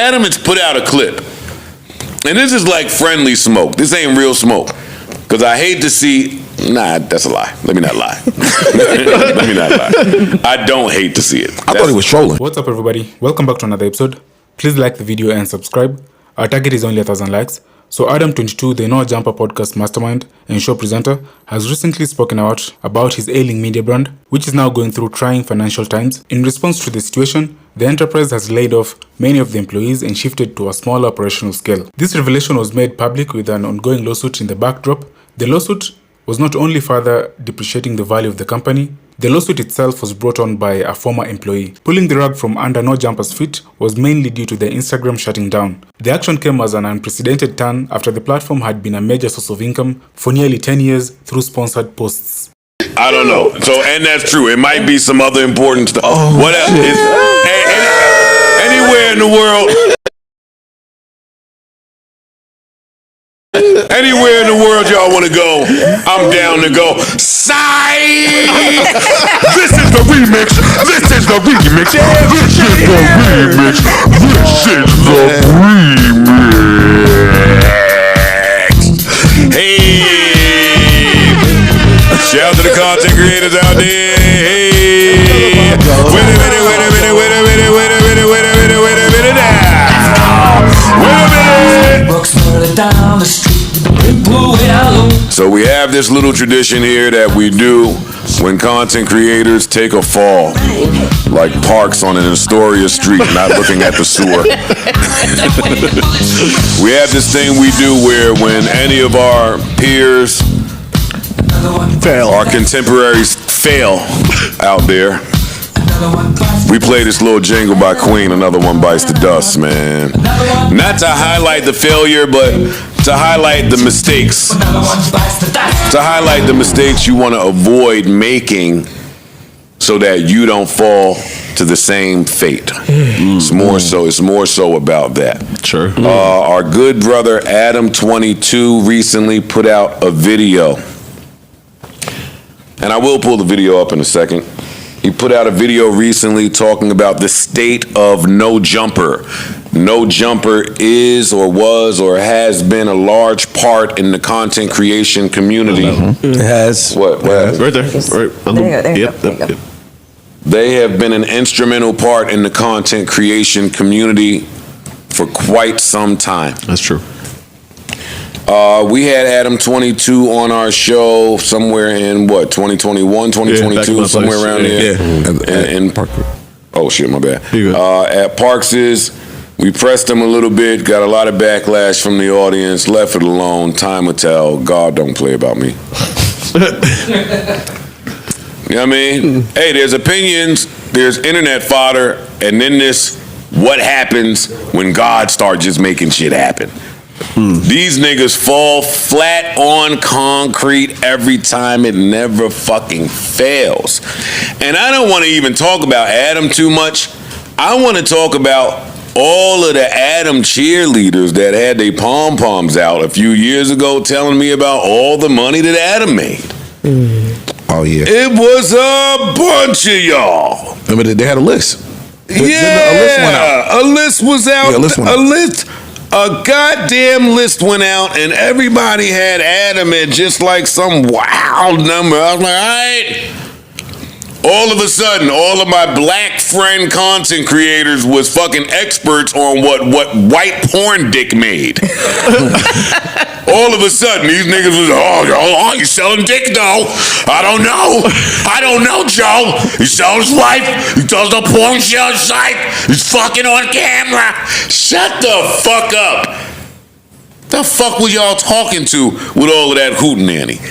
Adam has put out a clip. And this is like friendly smoke. This ain't real smoke. Because I hate to see... Nah, that's a lie. Let me not lie. Let me not lie. I don't hate to see it. I thought he was trolling. What's up, everybody? Welcome back to another episode. Please like the video and subscribe. Our target is only 1,000 likes. So Adam22, the No Jumper podcast mastermind and show presenter, has recently spoken out about his ailing media brand, which is now going through trying financial times. In response to the situation, the enterprise has laid off many of the employees and shifted to a smaller operational scale. This revelation was made public with an ongoing lawsuit in the backdrop. The lawsuit was not only further depreciating the value of the company, the lawsuit itself was brought on by a former employee. Pulling the rug from under No Jumper's feet was mainly due to the Instagram shutting down. The action came as an unprecedented turn after the platform had been a major source of income for nearly 10 years through sponsored posts. I don't know. So, and that's true. It might be some other important stuff. What else? Anywhere in the world... Anywhere in the world y'all want to go, I'm down to go. Sigh! This is the remix. This is the remix. This is the remix. This is the remix. Hey! Shout out to the content creators out there. Hey! Wait a minute now. So we have this little tradition here that we do when content creators take a fall, like Parks on an Astoria street, not looking at the sewer. We have this thing we do where when any of our peers, our contemporaries fail out there, we play this little jingle by Queen, Another One Bites the Dust, man. Not to highlight the failure, but to highlight the mistakes. To highlight the mistakes you want to avoid making so that you don't fall to the same fate. It's more so about that. Sure. Our good brother Adam22 recently put out a video. And I will pull the video up in a second. He put out a video recently talking about the state of No Jumper. No Jumper is or was or has been a large part in the content creation community. It has. What? Right there. Right. There you go. They have been an instrumental part in the content creation community for quite some time. That's true. We had Adam22 on our show somewhere in 2021, 2022, somewhere around there. Yeah. And Parker. Oh shit, my bad. You good. At Parks's, we pressed him a little bit, got a lot of backlash from the audience, left it alone. Time will tell. God don't play about me. You know what I mean? Hey, there's opinions, there's internet fodder, and then this what happens when God starts just making shit happen. These niggas fall flat on concrete every time. It never fucking fails. And I don't want to even talk about Adam too much. I want to talk about all of the Adam cheerleaders that had their pom-poms out a few years ago telling me about all the money that Adam made. Oh, yeah. It was a bunch of y'all. Remember, they had a list. A list went out. A list was out. Yeah, a list went out. A goddamn list went out, and everybody had Adam at just like some wild number. I was like, all right. All of a sudden, all of my black friend content creators was fucking experts on what white porn dick made. All of a sudden, these niggas was, oh, he's selling dick though. I don't know, Joe. He sells his wife. He does the porn show site. He's fucking on camera. Shut the fuck up. The fuck was y'all talking to with all of that hootenanny?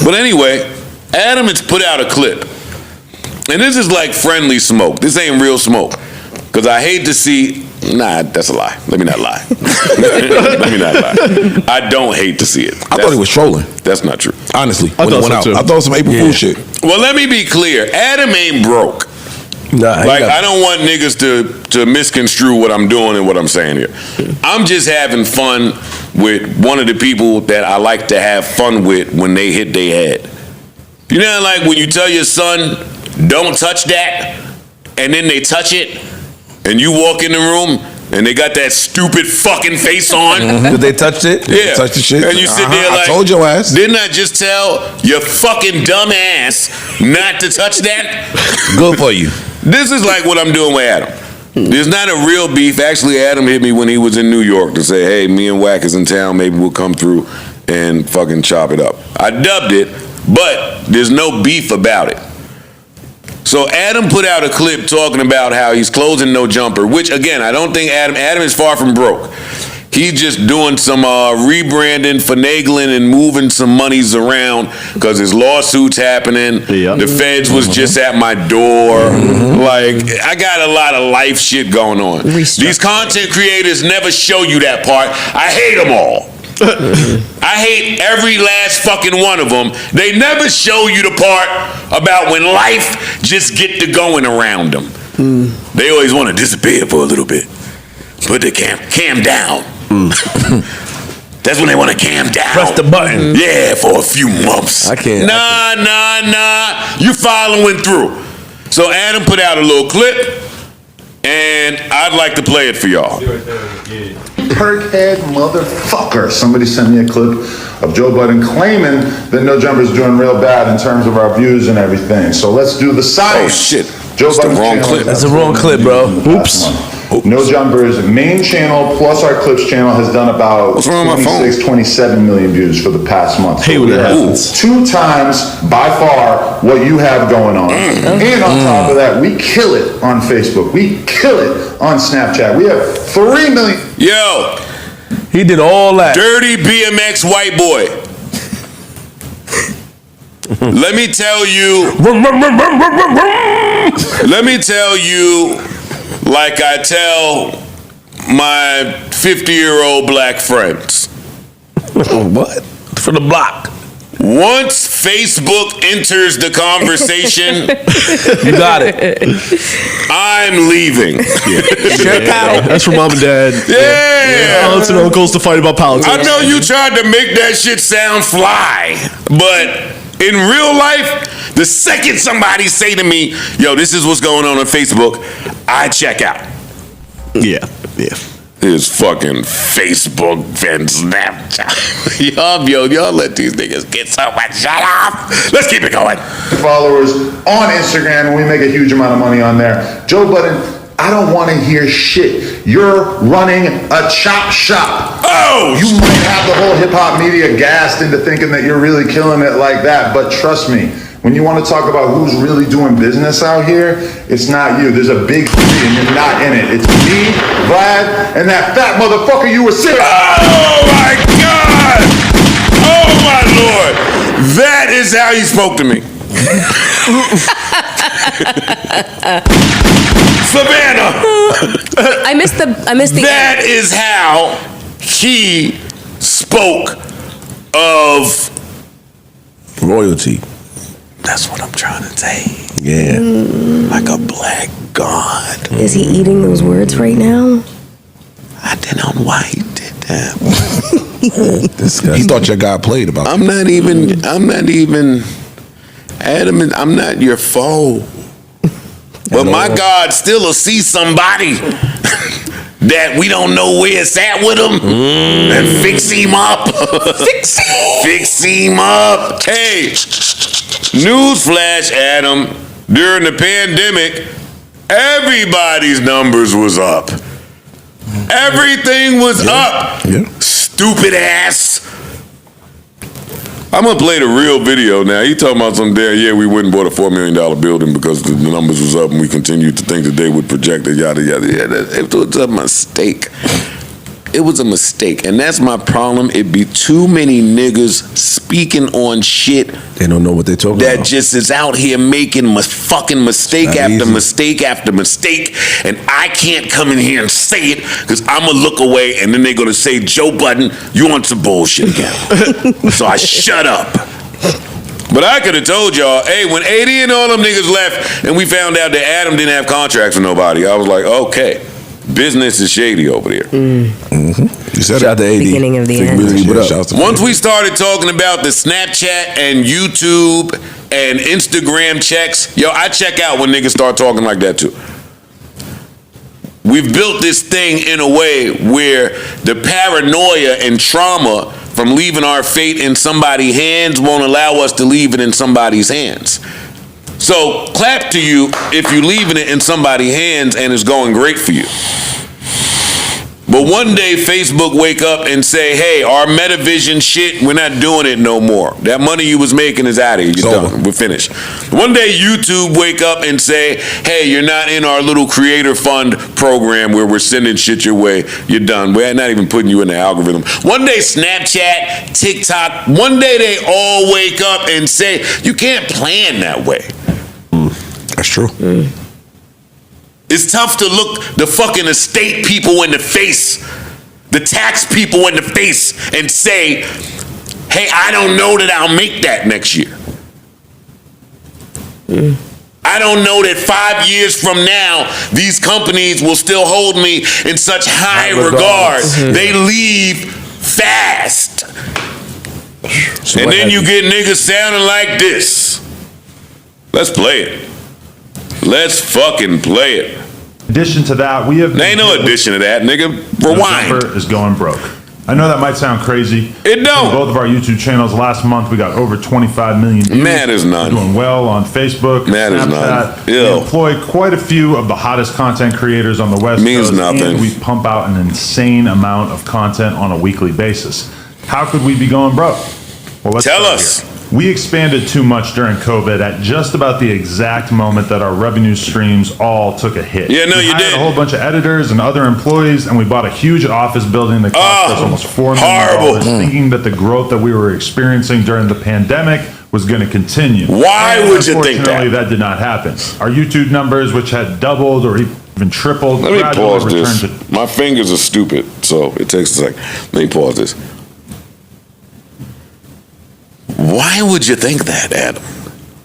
But anyway, Adam has put out a clip. And this is like friendly smoke. This ain't real smoke. Because I hate to see... Nah, that's a lie. Let me not lie. Let me not lie. I don't hate to see it. I thought he was trolling. That's not true. Honestly, when it went out. I thought it was some April Fool shit. Well, let me be clear. Adam ain't broke. Nah, like, I don't want niggas to misconstrue what I'm doing and what I'm saying here. I'm just having fun with one of the people that I like to have fun with when they hit their head. You know, like when you tell your son, don't touch that, and then they touch it, and you walk in the room, And they got that stupid fucking face on. Did they touch it? Yeah. Touch the shit? And you sit there like, I told your ass. Didn't I just tell your fucking dumb ass not to touch that? Good for you. This is like what I'm doing with Adam. There's not a real beef. Actually, Adam hit me when he was in New York to say, hey, me and Wack is in town. Maybe we'll come through and fucking chop it up. I dubbed it, but there's no beef about it. So Adam put out a clip talking about how he's closing No Jumper, which, again, I don't think Adam is far from broke. He's just doing some rebranding, finagling, and moving some monies around because his lawsuit's happening. Yeah. The feds was just at my door. Like, I got a lot of life shit going on. These content creators never show you that part. I hate them all. I hate every last fucking one of them. They never show you the part about when life just get to going around them. They always want to disappear for a little bit. Put the cam down. That's when they want to cam down. Press the button. Yeah, for a few months. I can't. Nah. You following through. So Adam put out a little clip, and I'd like to play it for y'all. Perkhead motherfucker. Somebody sent me a clip of Joe Budden claiming that No Jumper's doing real bad in terms of our views and everything. So let's do the science. Oh shit. Joe That's the Budden's wrong channel clip. That's the wrong clip, bro. Oops. No Jumper's main channel plus our clips channel has done about What's wrong with my phone? 26, 27 million views for the past month. Hey, when that happens. 2 times by far what you have going on. And on top of that, we kill it on Facebook. We kill it on Snapchat. We have 3 million. Yo, He did all that. dirty BMX white boy. Let me tell you, like I tell my 50-year-old black friends. What? For the block. Once Facebook enters the conversation, You got it. I'm leaving. That's from mom and dad. Yeah. Aunts and uncles to fight about politics. I know you tried to make that shit sound fly, but in real life, the second somebody say to me, yo, this is what's going on Facebook, I check out. Yeah. His fucking Facebook and Snapchat. y'all let these niggas get so much. Shut up. Let's keep it going. Followers on Instagram, and we make a huge amount of money on there. Joe Budden, I don't want to hear shit. You're running a chop shop. Oh, You might have the whole hip-hop media gassed into thinking that you're really killing it like that, but trust me, when you want to talk about who's really doing business out here, it's not you. There's a big three and you're not in it. It's me, Vlad, and that fat motherfucker you were sitting. Oh my God! Oh my Lord! That is how he spoke to me. Savannah. I missed the That is how he spoke of Royalty. That's what I'm trying to say. Yeah. Like a black god. Is he eating those words right now? I don't know why he did that. This guy. He thought your guy played about I'm not even Adam, I'm not your foe. But my God still will see somebody that we don't know where it's at with him and fix him up. Fix him up. Hey, newsflash, Adam. During the pandemic, everybody's numbers was up. Everything was up. Yeah. Stupid ass. I'm gonna play the real video now. He talking about some damn, we went and bought a $4 million building because the numbers was up and we continued to think that they would project it, yada, yada. Yeah, it was a mistake. It was a mistake. And that's my problem. It be too many niggas speaking on shit They don't know what they're talking that about. just is out here making fucking mistake Not after easy. mistake after mistake, and I can't come in here and say it because I'm gonna look away, and then they're gonna say, Joe Budden, you on some bullshit again. So I shut up. But I could have told y'all, hey, when 80 and all them niggas left, and we found out that Adam didn't have contracts with nobody, I was like, okay, business is shady over there. You said Shout out to AD. Beginning of the end. Once we started talking about the Snapchat and YouTube and Instagram checks, yo, I check out when niggas start talking like that too. we've built this thing in a way where the paranoia and trauma from leaving our fate in somebody's hands won't allow us to leave it in somebody's hands. So clap to you if you're leaving it in somebody's hands and it's going great for you. But one day Facebook wake up and say, hey, our Metavision shit, we're not doing it no more. That money you was making is out of here. You're done. We're finished. One day YouTube wake up and say, hey, you're not in our little creator fund program where we're sending shit your way. You're done. We're not even putting you in the algorithm. One day Snapchat, TikTok, one day they all wake up and say, you can't plan that way. That's true. It's tough to look the fucking estate people in the face, the tax people in the face, and say, hey, I don't know that I'll make that next year. I don't know that 5 years from now, these companies will still hold me in such high regard. They leave fast. So and then you get niggas sounding like this. Let's play it. Let's fucking play it. In addition to that, we have... There ain't no addition to that, nigga. Rewind. November is going broke. I know that might sound crazy. It don't. On both of our YouTube channels last month, we got over 25 million views. Man is none. We're doing well on Facebook, Man is none. Snapchat. We employ quite a few of the hottest content creators on the West Means Coast. nothing. And we pump out an insane amount of content on a weekly basis. How could we be going broke? Well, let's Tell start us. here. We expanded too much during COVID at just about the exact moment that our revenue streams all took a hit. Yeah, no, we you hired did. a whole bunch of editors and other employees, and we bought a huge office building that cost us almost $4 million, horrible. thinking that the growth that we were experiencing during the pandemic was going to continue. Why And would you think that? Unfortunately, that did not happen. Our YouTube numbers, which had doubled or even tripled, Let me gradually pause returned this. My fingers are stupid, so it takes a second. Let me pause this. Why would you think that, Adam?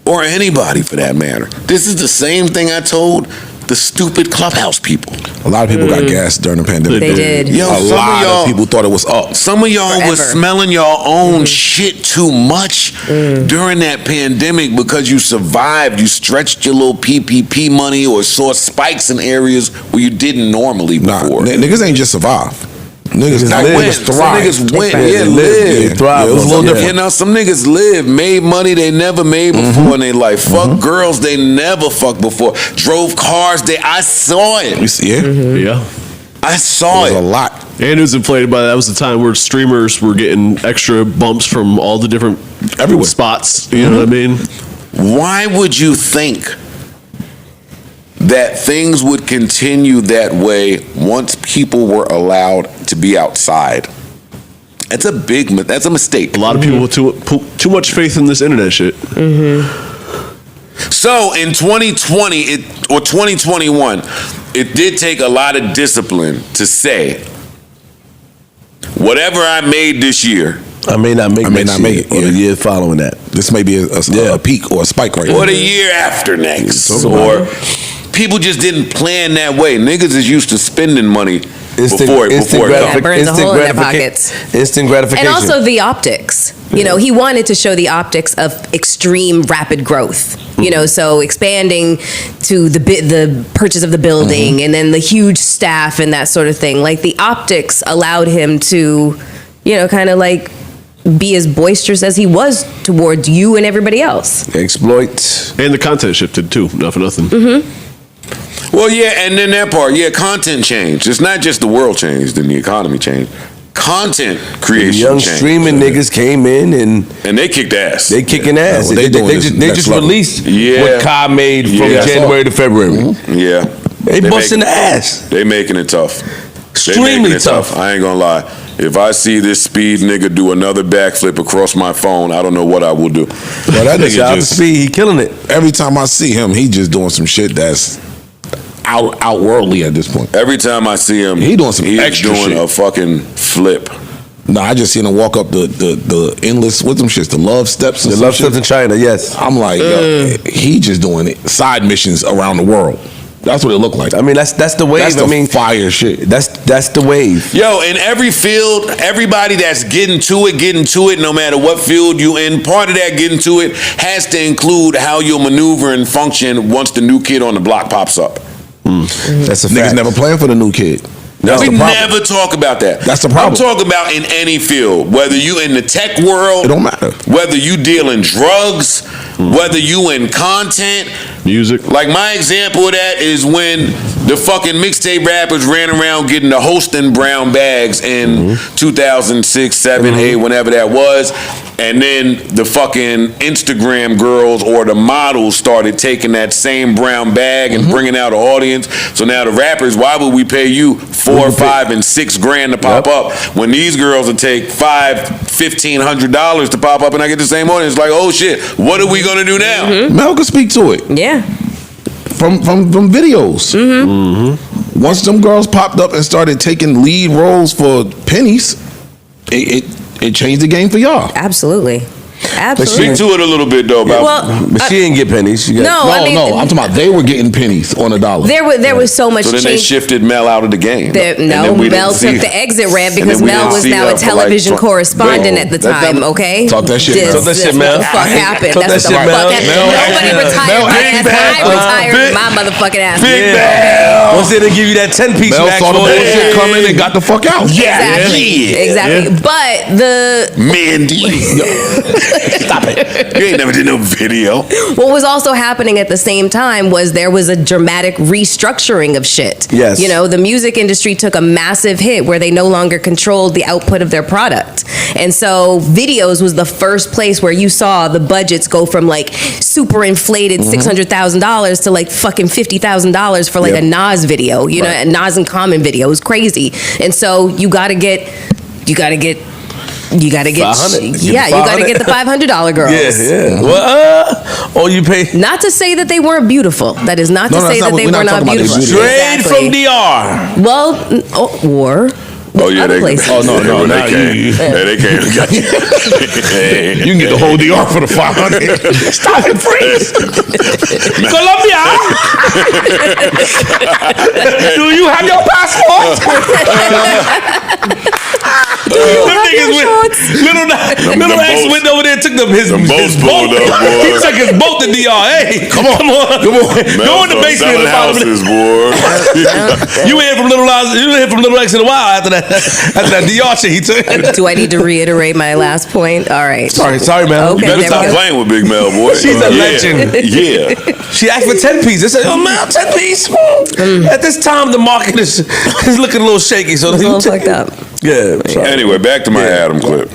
Or anybody for that matter? This is the same thing I told the stupid Clubhouse people. A lot of people got gassed during the pandemic. They did. Yo, A some lot of y'all, of people thought it was up. some of y'all was Forever. smelling your own shit too much during that pandemic because you survived. You stretched your little PPP money or saw spikes in areas where you didn't normally Nah, before. niggas ain't just survive. Niggas Like live. went. Some niggas went. They Yeah, lived. lived. They thrived. It was a little Yeah. different. You know, some niggas lived, made money they never made before in their life. Fuck girls they never fucked before. Drove cars I saw You it. see, yeah, Yeah. I saw it was a it. lot. And it was inflated by that was the time where streamers were getting extra bumps from all the different Everywhere. spots. You know what I mean? Why would you think that things would continue that way once people were allowed to be outside? That's a mistake. A lot of people with too much faith in this internet shit. So in 2020 or 2021, it did take a lot of discipline to say, whatever I made this year, I may not make it. Or the year following that. This may be a peak or a spike right or now. the year after next, Talk about or people just didn't plan that way. Niggas is used to spending money before it comes. burns a hole in their pockets. Instant gratification. And also the optics. You know, he wanted to show the optics of extreme rapid growth. You know, so expanding to the purchase of the building and then the huge staff and that sort of thing. Like the optics allowed him to, you know, kind of like be as boisterous as he was towards you and everybody else. exploit. And the content shifted too, not for nothing. Well, yeah, and then that part, yeah, content changed. It's not just the world changed and the economy changed. Content creation Young changed. streaming niggas came in and And they kicked ass. they kicking ass. well, they doing this they next just level. released Yeah. what Kai made from Yeah, I saw January to February. Yeah. They busting making- the ass. They making it tough. They Extremely making it tough. I ain't gonna lie. If I see this speed nigga do another backflip across my phone, I don't know what I will do. Well, that nigga Shout out to just, Speed, he killing it. every time I see him, he just doing some shit that's outworldly at this point. Every time I see him, He doing some he's extra doing shit. a fucking flip. Nah, I just seen him walk up the endless, what them shits, the love steps. The love steps in China, yes. I'm like, yo, he just doing it. Side missions around the world. That's what it looked like. I mean, that's the wave. That's the I mean, fire shit. that's the wave. Yo, in every field, everybody that's getting to it, no matter what field you in, part of that getting to it has to include how you'll maneuver and function once the new kid on the block pops up. That's a Niggas fact. never playing for the new kid. That's We the problem. never talk about that. That's the problem. I'm talking about in any field, whether you in the tech world, It don't matter. whether you dealing drugs, whether you in content, Music. Like my example of that is when the fucking mixtape rappers ran around getting the Holston brown bags in 2006, 7, 8, whenever that was. And then the fucking Instagram girls or the models started taking that same brown bag and bringing out an audience. So now the rappers, why would we pay you $4, $5, and $6 grand to pop up when these girls will take $500, $1,500 to pop up and I get the same audience? Like, oh shit, what are we gonna do now? Mel can speak to it. Yeah. From videos. Once them girls popped up and started taking lead roles for pennies, it changed the game for y'all. Absolutely. Speak to it a little bit though about. Well, But she didn't get pennies. She got No, I'm talking about they were getting pennies on a dollar. there was so much So then they change. shifted Mel out of the game. And No, then we Mel didn't see took the her. exit ramp And because then we Mel didn't was see now her a for like television 20 correspondent Wait, at the that's time, never- okay? Talk that shit, Mel. Talk that shit, What Mel. the fuck happened? Talk That's that what shit, the fuck Mel. happened. Nobody retired my ass, but I retired my motherfucking ass. Once they didn't give you that 10-piece Mel max saw the for it. bullshit coming and got the fuck out. Exactly. But the Mandy. Stop it. You ain't never did no video. what was also happening at the same time was there was a dramatic restructuring of shit. Yes. You know, the music industry took a massive hit where they no longer controlled the output of their product. And so videos was the first place where you saw the budgets go from like super inflated $600,000 to like fucking $50,000 for like a Nas video, you know, a Nas and Common video. It was crazy. And so you gotta get 500. yeah, you gotta get the $500 girls. Yeah. Well, or you pay Not to say that they weren't beautiful. That is not to No, say that's that not- they we're were not not talking about beautiful. their beauty. straight Exactly. from DR. Well, or Yeah, other they. places. Oh no, no, now they came. you- Yeah, they came. and got you. You can get the whole DR for the 500. Stop and freeze. Colombia. Do you have your passport? Them niggas went, little X boats. went over there and took his boats boat. pulled up, boy. He took his boat to DR. Hey, come on. Go in the basement and follow me. houses, boy. You ain't hear from Little X in a while after that DR shit he took. Do I need to reiterate my last point? All right. Sorry, man. Okay, You better there stop we go. playing with Big Mel, boy. She's a legend. Yeah. She asked for 10 pieces. I said, oh man, 10 piece. At this time, the market is looking a little shaky. So It's a little fucked up. Yeah. Sorry. Anyway, back to my Adam clip.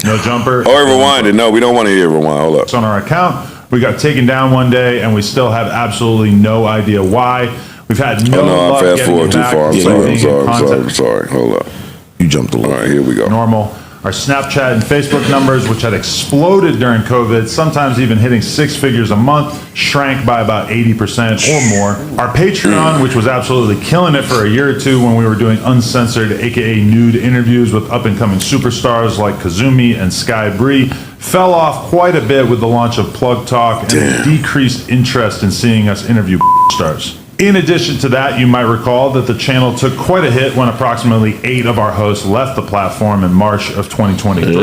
No jumper. Oh, rewind it. No, we don't want to hear rewind. Hold up. On our account. We got taken down one day, and we still have absolutely no idea why. We've had no Oh no, luck I'm fast getting forward too back far. I'm to sorry. I'm being in sorry. I'm sorry. I'm contact. sorry. Hold up. You jumped a little. All right, here we go. Normal. Our Snapchat and Facebook numbers, which had exploded during COVID, sometimes even hitting 6 figures a month, shrank by about 80% or more. Our Patreon, which was absolutely killing it for a year or two when we were doing uncensored, aka nude interviews with up-and-coming superstars like Kazumi and Sky Bree, fell off quite a bit with the launch of Plug Talk and a decreased interest in seeing us interview stars. In addition to that, you might recall that the channel took quite a hit when approximately 8 of our hosts left the platform in March of 2023.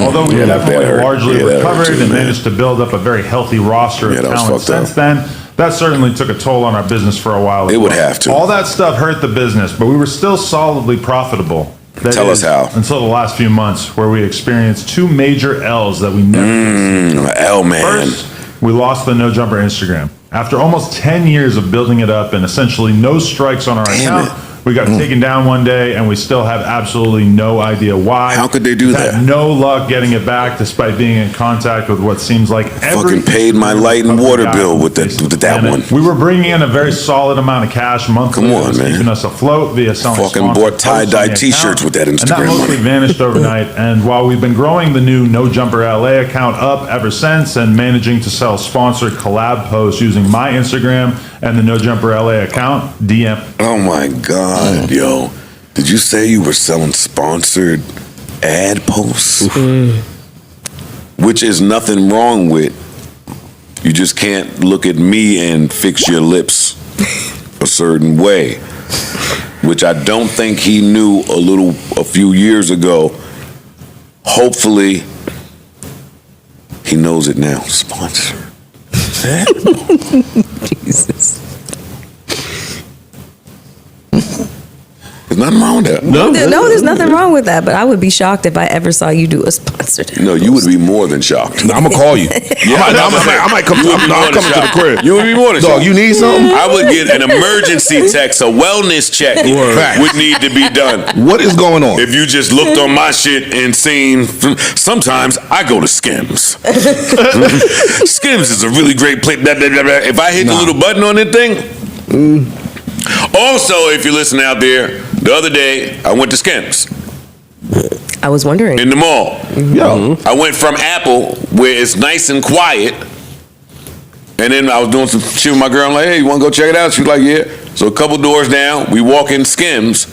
Although we that definitely hurt. largely Yeah, that hurt recovered too, and man. managed to build up a very healthy roster of Yeah, that was talent fucked up. since then, that certainly took a toll on our business for a while. as It would well. have to. All that stuff hurt the business, but we were still solidly profitable. That Tell us is, how. Until the last few months, where we experienced 2 major L's that we never L man. First, we lost the No Jumper Instagram. After almost 10 years of building it up and essentially no strikes on our Damn account, we got taken down one day and we still have absolutely no idea why. How could they do We've that? Had no luck getting it back despite being in contact with what seems like every... Fucking paid my light and water bill with that one. We were bringing in a very solid amount of cash monthly. Come that on, was man. keeping us afloat via selling Fucking sponsored bought tie-dye posts on the t-shirts account. with that And Instagram that mostly money. vanished overnight. And while we've been growing the new No Jumper LA account up ever since and managing to sell sponsored collab posts using my Instagram and the No Jumper LA account, DM. Oh my God, yo. Did you say you were selling sponsored ad posts? Which is nothing wrong with. You just can't look at me and fix your lips a certain way. Which I don't think he knew a few years ago. Hopefully, he knows it now. Sponsor. Jesus. Nothing wrong with that. No, there's nothing wrong with that. But I would be shocked if I ever saw you do a sponsored. No, you would be more than shocked. I'm gonna call you. I might come. I'm coming to the crib. You would be more than Dog, shocked. you need something? I would get an emergency text, a wellness check would need to be done. What is going on? If you just looked on my shit and seen, sometimes I go to Skims. Skims is a really great place. If I hit the little button on that thing. Also, if you're listening out there, the other day I went to Skims. I was wondering. In the mall. Yo. I went from Apple, where it's nice and quiet, and then I was doing some shit with my girl. I'm like, hey, you want to go check it out? She was like, yeah. So a couple doors down, we walk in Skims,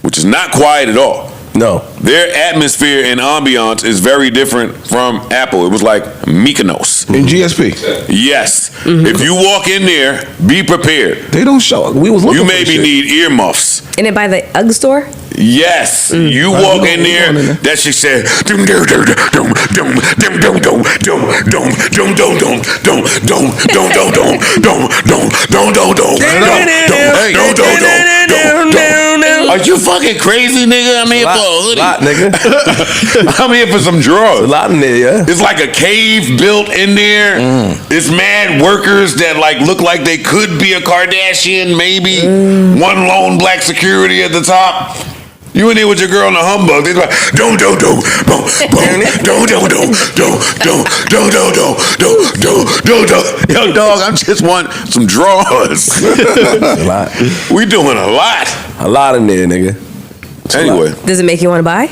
which is not quiet at all. No. Their atmosphere and ambiance is very different from Apple. It was like Mykonos. In GSP. Yes. If you walk in there, be prepared. They don't show. We was looking You for this maybe shit. need earmuffs. And it by the UGG store? Yes, you walk in there. That shit said, "Dum dum dum dum dum dum dum dum dum dum dum dum dum dum dum. Are you fucking crazy, nigga? I'm here for a hoodie. Lot, nigga. I'm here for some drawers. A lot in there, yeah. It's like a cave built in there. It's mad workers that like look like they could be a Kardashian, maybe. One lone black security at the top. You in there with your girl in a humbug. They're like, don't, don't, don't, don't, don't, don't, don't, don't, don't, don't, don't, don't. Yo, dog, I just want some drawers. A lot. We doing a lot. A lot in there, nigga. Anyway, Does it make you want to buy?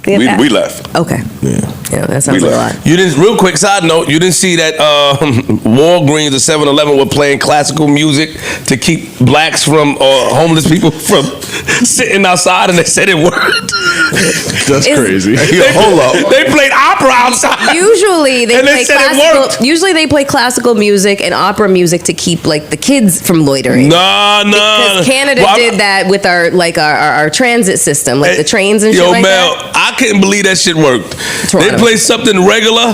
we left. Okay. Yeah, that sounds We like a left. lot. You didn't. Real quick side note. You didn't see that Walgreens or 7-Eleven were playing classical music to keep blacks from homeless people from sitting outside, and they said it worked. That's crazy. Hold up. They played opera outside. Usually they And they play said it classical. worked. Usually they play classical music and opera music to keep like the kids from loitering. No. Because Canada did that with our transit system, like the trains and shit Yo, like Mel, that. I couldn't believe that shit worked. Toronto. They played something regular.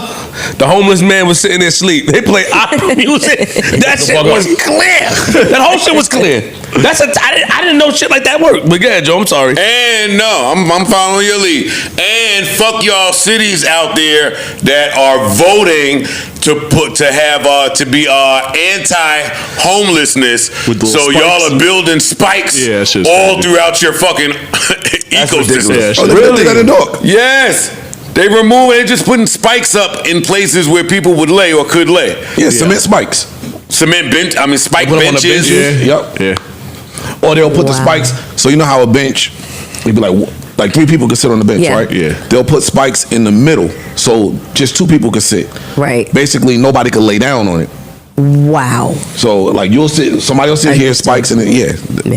The homeless man was sitting there asleep. They played opera music. That shit was clear. That whole shit was clear. I didn't know shit like that worked. But yeah, Joe, I'm sorry. And no, I'm following your lead. And fuck y'all cities out there that are voting to be anti-homelessness. With those So spikes. y'all are building spikes Yeah, that shit's all crazy. throughout your fucking ecosystem. Yeah, Oh, they really? That in Newark. Yes. They just putting spikes up in places where people would lay or could lay. Yeah, cement spikes. Spike Put 'em on the benches. benches. Yep. Yeah. Or they'll put the spikes. So you know how a bench, it'd be like 3 people could sit on the bench, Yeah. right? Yeah. They'll put spikes in the middle, so just 2 people could sit. Right. Basically, nobody could lay down on it. Wow. So like somebody will sit here, spikes, and Yeah.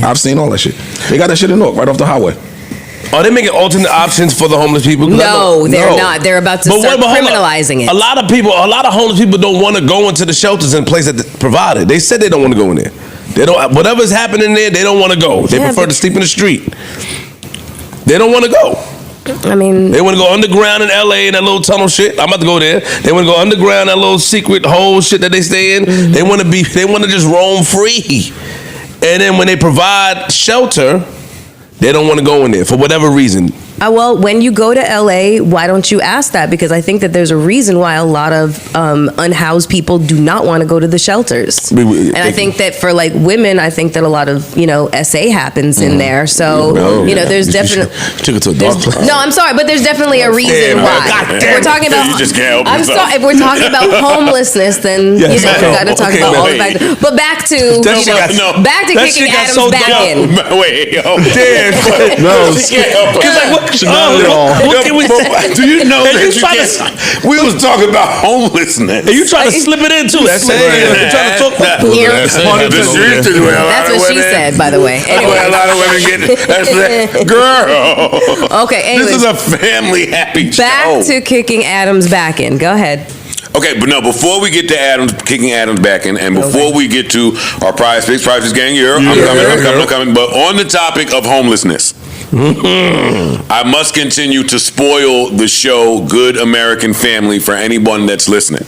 I've seen all that shit. They got that shit in Newark, right off the highway. Are they making alternate options for the homeless people? 'Cause I know- No, they're not. They're about to start hold up. criminalizing it. A lot of homeless people don't want to go into the shelters and places that provided. They said they don't want to go in there. They don't. Whatever's happening there, they don't want to go. They Yeah, prefer but- to sleep in the street. They don't want to go. I mean, They want to go underground in LA in that little tunnel shit. I'm about to go there. They want to go underground that little secret hole shit that they stay in. Mm-hmm. They want to just roam free. And then when they provide shelter, they don't want to go in there for whatever reason. well, when you go to LA, why don't you ask that? Because I think that there's a reason why a lot of unhoused people do not want to go to the shelters. And I think that for like women, I think that a lot of, SA happens in there. So, there's definitely. Took it to a dark place. No, I'm sorry, but there's definitely a reason Damn, why. God If damn we're talking it. about, You just can't help I'm yourself. sorry. If we're talking about homelessness, then Yes, we okay. got to talk Okay, about all the wait. factors. But back to That shit got- back to that kicking shit got Adams so back dark. in. Wait, yo. Damn. No, She can't help it. It's like, what can we say? Do you know And that you trying to- we was talking about homelessness. And you trying to slip it in too. That's it. You trying to talk. The streets is where a lot That's of what she women- said, by the way. That's where a lot of women get. That's that girl. Okay, This anyways. is a family happy Back show. to kicking Adams back in. Go ahead. Okay, but no, before we get to kicking Adams back in, and before we get to our prize picks gang, I'm coming. But on the topic of homelessness, I must continue to spoil the show Good American Family for anyone that's listening.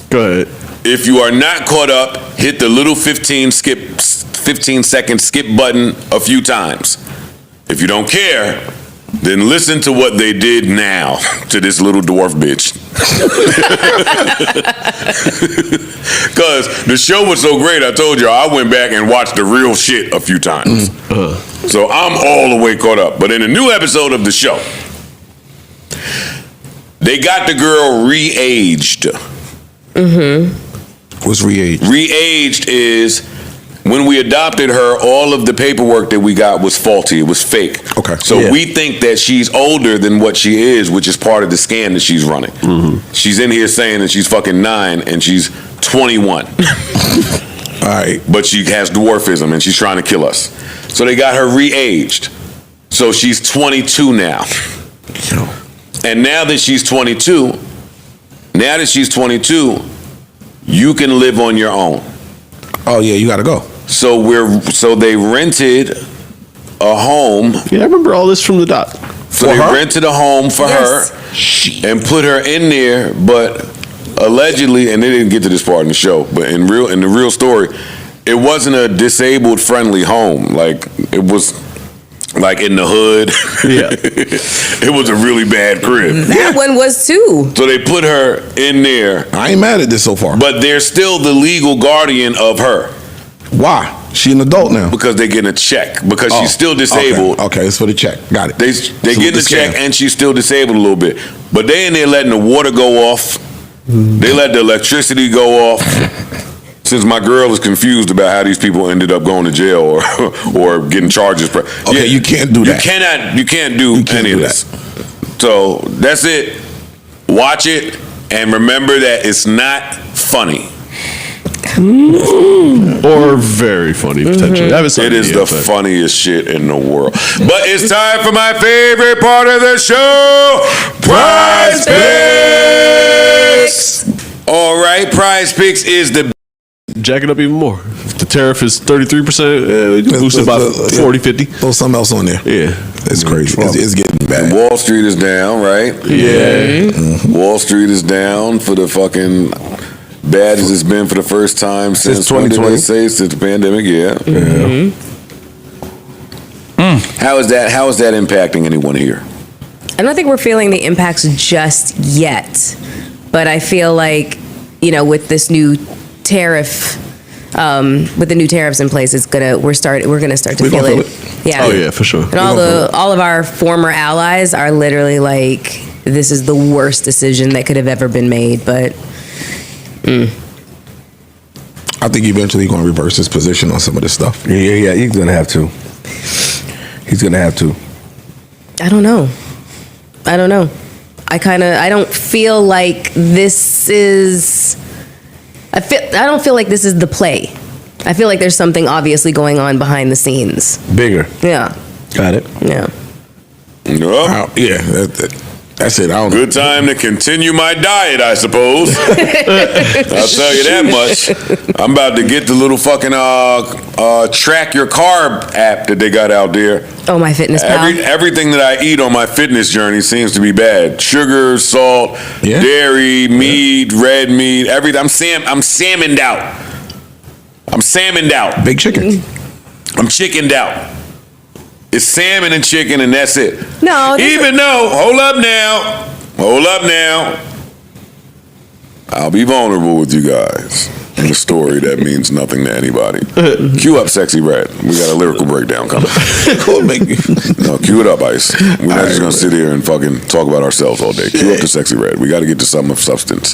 Go ahead. If you are not caught up, hit the little 15 15-second skip button a few times. If you don't care, then listen to what they did now to this little dwarf bitch. Because the show was so great, I told you, I went back and watched the real shit a few times. So I'm all the way caught up. But in a new episode of the show, they got the girl re-aged. What's re-aged? Re-aged is when we adopted her, all of the paperwork that we got was faulty. It was fake. Okay. So we think that she's older than what she is, which is part of the scam that she's running. She's in here saying that she's fucking 9 and she's 21. All right. But she has dwarfism and she's trying to kill us. So they got her re-aged. So she's 22 now. And now that she's 22, you can live on your own. Oh yeah, you gotta go. So they rented a home. Yeah, I remember all this from the doc. So they rented a home for her and put her in there, but allegedly, and they didn't get to this part in the show, but in the real story, it wasn't a disabled friendly home. Like it was like in the hood. Yeah. It was a really bad crib. That one was too. So they put her in there. I ain't mad at this so far. But they're still the legal guardian of her. Why? She an adult now. Because they're getting a check. Because she's still disabled. Okay, it's for the check. Got it. They getting a check and she's still disabled a little bit. But they in there letting the water go off. They let the electricity go off. Since my girl is confused about how these people ended up going to jail or getting charges. Okay, you can't do that. You can't do any of this. So that's it. Watch it and remember that it's not funny. Or very funny, potentially. I haven't seen It is yet, the but- funniest shit in the world. But it's time for my favorite part of the show, Prize Picks. All right, Prize Picks is the Jack it up even more. If the tariff is 33%, we can boost it by 40, 50. Throw something else on there. Yeah. It's crazy. It's getting bad. Wall Street is down, right? Yeah. Wall Street is down for the fucking bad as it's been for the first time since 2020. Since the pandemic, yeah. How is that impacting anyone here? I don't think we're feeling the impacts just yet, but I feel like, with this new tariff, with the new tariffs in place, we're gonna start to feel it. Yeah. Oh yeah, for sure. And all of our former allies are literally like, this is the worst decision that could have ever been made. But I think eventually he's going to reverse his position on some of this stuff. Yeah, he's gonna have to. I don't know. I don't feel like this is. I don't feel like this is the play. I feel like there's something obviously going on behind the scenes. Bigger. Yeah. Got it. Yeah. Well, That's it. I don't know. good time to continue my diet, I suppose. I'll tell you that much. I'm about to get the little fucking track your carb app that they got out there. Oh, my fitness pal. Everything that I eat on my fitness journey seems to be bad. Sugar, salt, dairy, meat, red meat, everything. I'm salmoned out. Big chicken. I'm chickened out. It's salmon and chicken, and that's it. No. Hold up now. I'll be vulnerable with you guys in a story that means nothing to anybody. Cue up Sexy Red. We got a lyrical breakdown coming. No, cue it up, Ice. We're not just going to sit here and fucking talk about ourselves all day. Cue up the Sexy Red. We got to get to something of substance.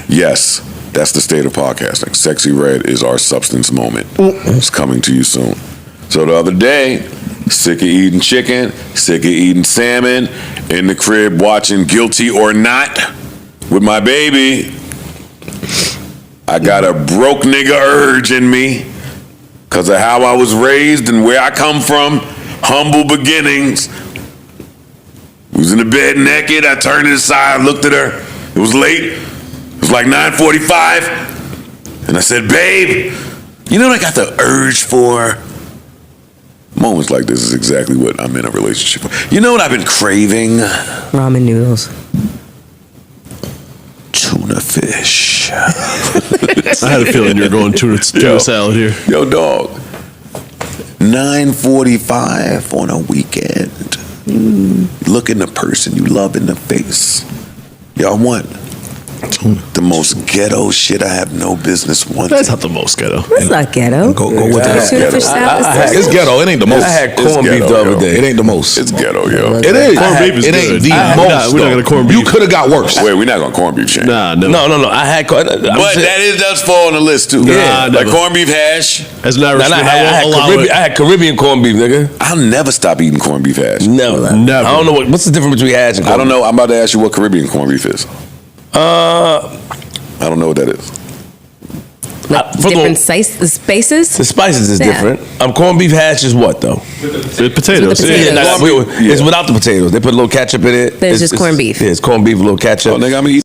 Yes, that's the state of podcasting. Sexy Red is our substance moment. It's coming to you soon. So the other day, sick of eating chicken, sick of eating salmon, in the crib watching Guilty or Not with my baby. I got a broke nigga urge in me because of how I was raised and where I come from. Humble beginnings. Was in the bed naked. I turned to the side, looked at her. It was late. It was like 9:45. And I said, babe, you know what I got the urge for? Moments like this is exactly what I'm in a relationship for. You know what I've been craving? Ramen noodles. Tuna fish. I had a feeling you were going tuna salad here. Yo, dog. 9:45 on a weekend. Looking the person you love in the face. Y'all want the most ghetto shit I have no business wanting. That's not the most ghetto. It's not ghetto. Go with That's that. Tuna fish salad. It's ghetto. It ain't the most. I had It's corned beef ghetto, the other yo. day. It ain't the most. It's ghetto, yo. It is. Corned beef is it ain't good. the We're most. not though. gonna corned You beef. could have got worse. Wait, we're not gonna corned beef change. Nah, never. No. I had. But that does fall on the list too. Nah, like never. corned beef hash. That's not I respect. had Caribbean corned beef, nigga. I'll never stop eating corned beef hash. Never. Never. I don't know what's the difference between hash and I corned don't know. I'm about to ask you what Caribbean corned beef is. beef. I don't know what that is. Like for the- different spaces. The spices is Yeah. different. Corned beef hash is what though? With potatoes. With the potatoes. It's without the potatoes. They put a little ketchup in it. Then it's just corned beef. Yeah, it's corned beef, a little ketchup. Oh, nigga, I'm eating